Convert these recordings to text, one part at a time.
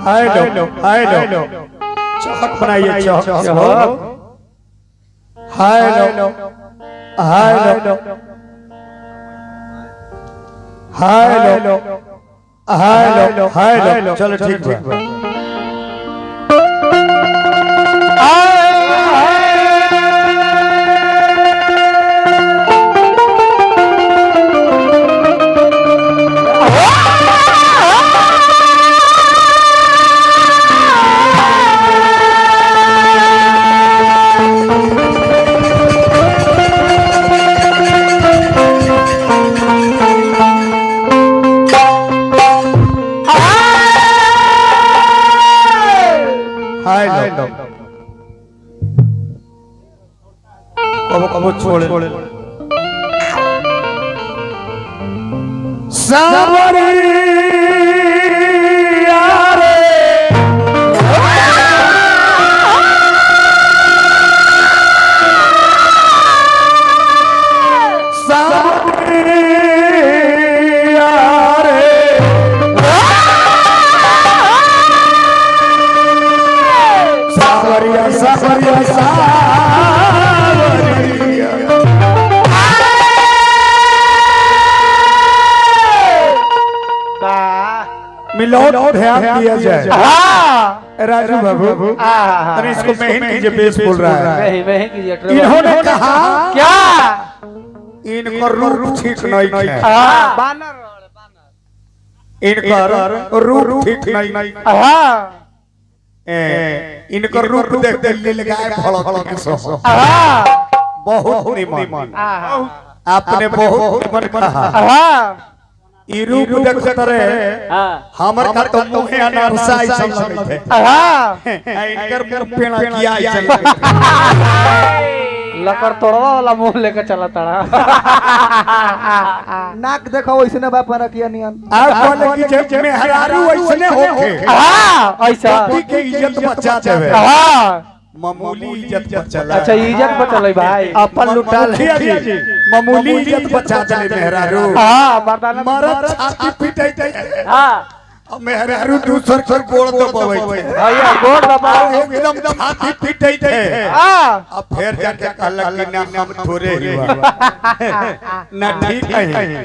Hello hello चौक बनाइए चौक hello hello hello hello hello चलो ठीक है कबो कबो छोड़े मिलोट ध्यान दिया जाए। राजू बाबू अरे इसको मैं ही कीजिए, बेस बोल रहा है। मैं ही कीजिए। इन्होंने कहा क्या इनको रूप ठीक नहीं है। बानर इनका रूप ठीक नहीं। इनका रूप देख देख के लगाए फलक के सो बहुत निमन आपने बहुत निमन कहा। ई रूप देखत रहे हमर का तो मुंह अनारसा ऐसा लगत है। इनकर मुंह पेड़ा किया ऐसा लकर तोड़वा वाला मुंह लेकर चला ताड़ा। नाक देखो वैसने बाप पर किया नियन आ बोले कि जब मेहरारू वैसने होके ऐसा पति के इज्जत बचा देवे। मामूली इज्जत बचला। अच्छा इज्जत बचल भाई अपन लुटा ले मामूली इज्जत बचा देले मेहरारू। मर्दाना मरद छाती पीटे अब मेहरारू दूसर से गोड़ दबावे छे। भैया गोड़ दबाओ एकदम छाती पीटे थे। अब फिर जाके कहला कि ना हम थोड़े ही ना ठीक है।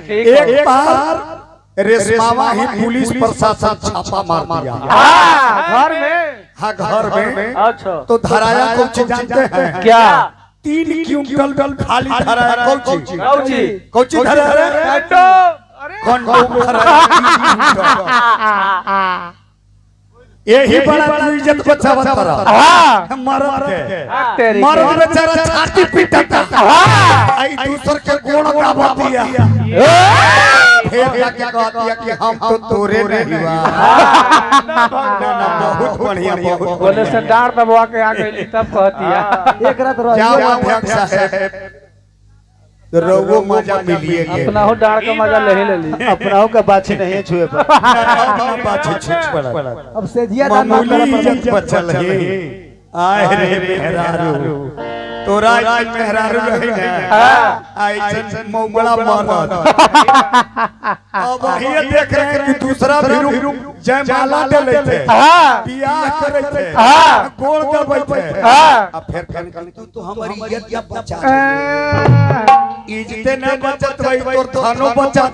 एक बार रेशमावा ही पुलिस प्रशासन छापा मार दिया घर में। हाँ घर में। अच्छा तो धराया कुछ जानते हैं क्या 3 क्विंटल खाली धराया कौची कौची धराया कंडोम यही बड़ा तू इज्जत बचावत रहा। मरद बेचारा छाती पीटता आई दूसर के गोड़ दबा दिया। फिर जाके कह दिया कि हम तो तोरे नहीं बा। बहुत बढ़िया बहुत बोले से डार दबवा के आ गई तब कहतिया एक रात रह जाओ अध्यक्ष साहब रोगो मजा मिलिए के अपना हो डार का मजा ले ली। अपनाओ का बाछी नहीं छुए पर बाछी छुच पड़ा। अब सेजिया मामूली इज्जत बचल है। आए रे मेहरारू तोरा आज मेहरारू रही ना ऐसन मौगड़ा मरद। अब ये देख रहे हैं कि दूसरा भी जयमाला डाले थे बियाह करे थे गोड़ दबाए थे। अब फिर कहने तू तो हमारी इज्जत बचा इज्जत न बचत भाई तोर थानो बचा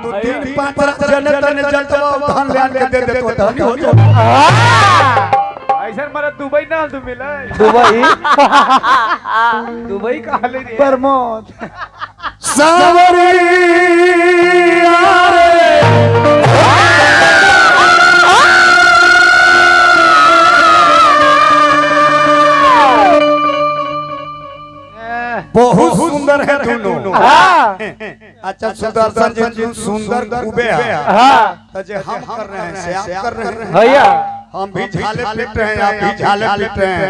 तो 3-5 जने तने जलवा धान ले के दे दे तो धनी हो जा। ऐसा मारा दुबई ना तू मिला दुबई दुबई कहा ले प्रमोद सावरी बहुत सुंदर है दोनों। अच्छा सुदर्शन जी सुंदर खूबे है जे हम कर रहे हैं से आप कर रहे हैं भैया। हम भी झाले पीट रहे हैं आप भी झाले पीट रहे हैं।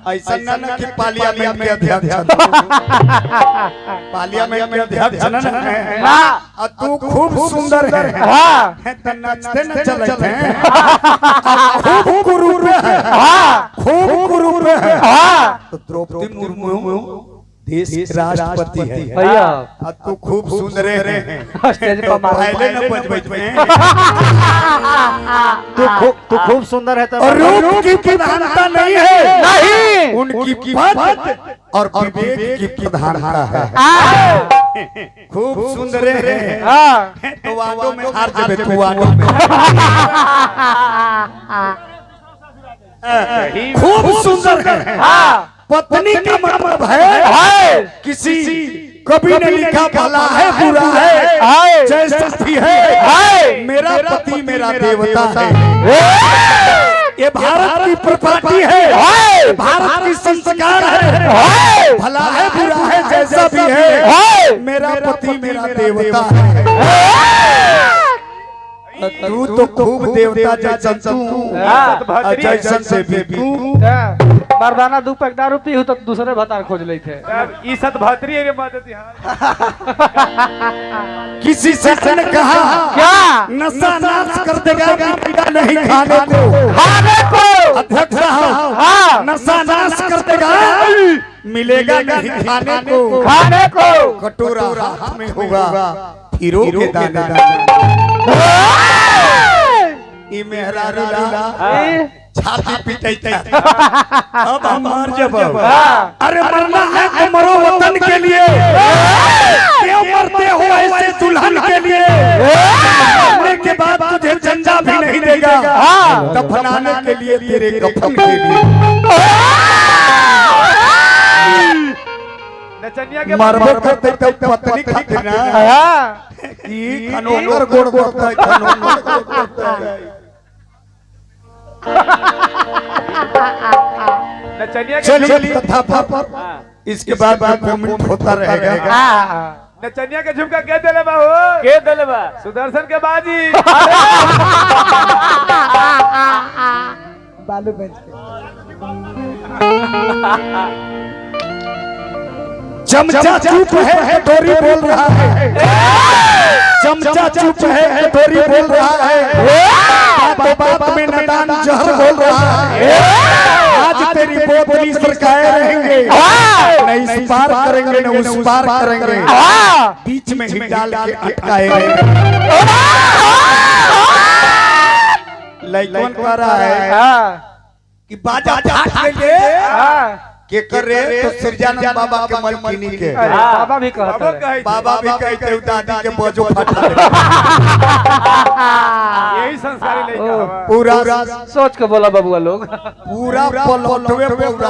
ऐसा ना कि पार्लियामेंट के अध्यक्ष पार्लियामेंट के अध्यक्ष ना और तू खूब सुंदर है तो नचते न चलते हैं खूब कुरूप है खूब कुरूप है। तो द्रौपदी मुर्मू देश के राष्ट्रपति है भैया आ तू खूब सुंदर है स्टेज पर मारो पहले न बजबत में तू खूब सुंदर है और रूप की प्रधानता नहीं है नहीं उनकी पद और विवेक की प्रधानता है खूब सुंदर है हाँ तो वादों में हार जाबे तू वादों में खूब सुंदर है हाँ पत्नी का मतलब है किसी कभी ने लिखा भला है बुरा है जैसा भी है मेरा पति मेरा देवता है ये भारत की प्रॉपर्टी है भारत की संस्कार है भला है बुरा है जैसा भी है मेरा पति मेरा देवता है तू तो खूब देवता जैसन तू जैसन से भी तू मर्दाना 2 पैक दारू पी तो दूसरे भतार खोज ले थे ई सतभत्री रे मदद यहाँ किसी से ने कहा क्या नशा नाश कर देगा मिलेगा नहीं खाने को अध्यक्ष साहब नशा नाश कर देगा मिलेगा नहीं खाने को कटोरा हाथ में होगा फिरो के दाना ई मेहरारू छाती पिटाई अब हम मर जब अरे मरना है तो मरो वतन के लिए क्यों मरते हो ऐसे दुल्हन के लिए मरने के बाद तुझे चंदा भी नहीं देगा दफनाने के लिए तेरे कफन के लिए नचनिया के मरबो करते तो पत्नी खातिर ना ई खनोकर गोड़ गोड़ता है खनोकर गोड़ गोड़ता है नचनिया के चलिए कथा पर इसके बाद कमेंट होता रहेगा नचनिया के झुमका के देले बाबू के देले बा सुदर्शन के बाजी बालू बेंच पे चमचा चुप है डोरी बोल रहा है चमचा चुप है डोरी बोल रहा है बात में नदान जहर बोल रहा है आज तेरी बोतली सरकाए रहेंगे न इस पार करेंगे न उस पार करेंगे बीच में ही डाल के अटकाए रहेंगे लइकन कह रहा है कि बाजा ठाठ ले के करे तो सिरजानंद बाबा के मलकिनी के बाबा भी कहता है बाबा भी कहते हैं दादी के बजो फटा यही संस्कारी लइका हवा पूरा सोच के बोला बबुआ लोग पूरा पलटवे पूरा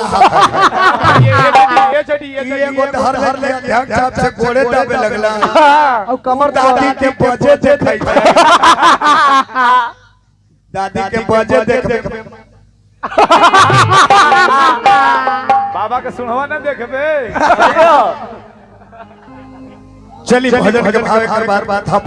ये चटी ये एगो धर धर ले अध्यक्ष साहब से गोड़े दबे लगला और कमर दादी के बजे देखाई दादी के बजे देख बाबा के सुनवा ना देखबे चली भजन के भाव एक बार था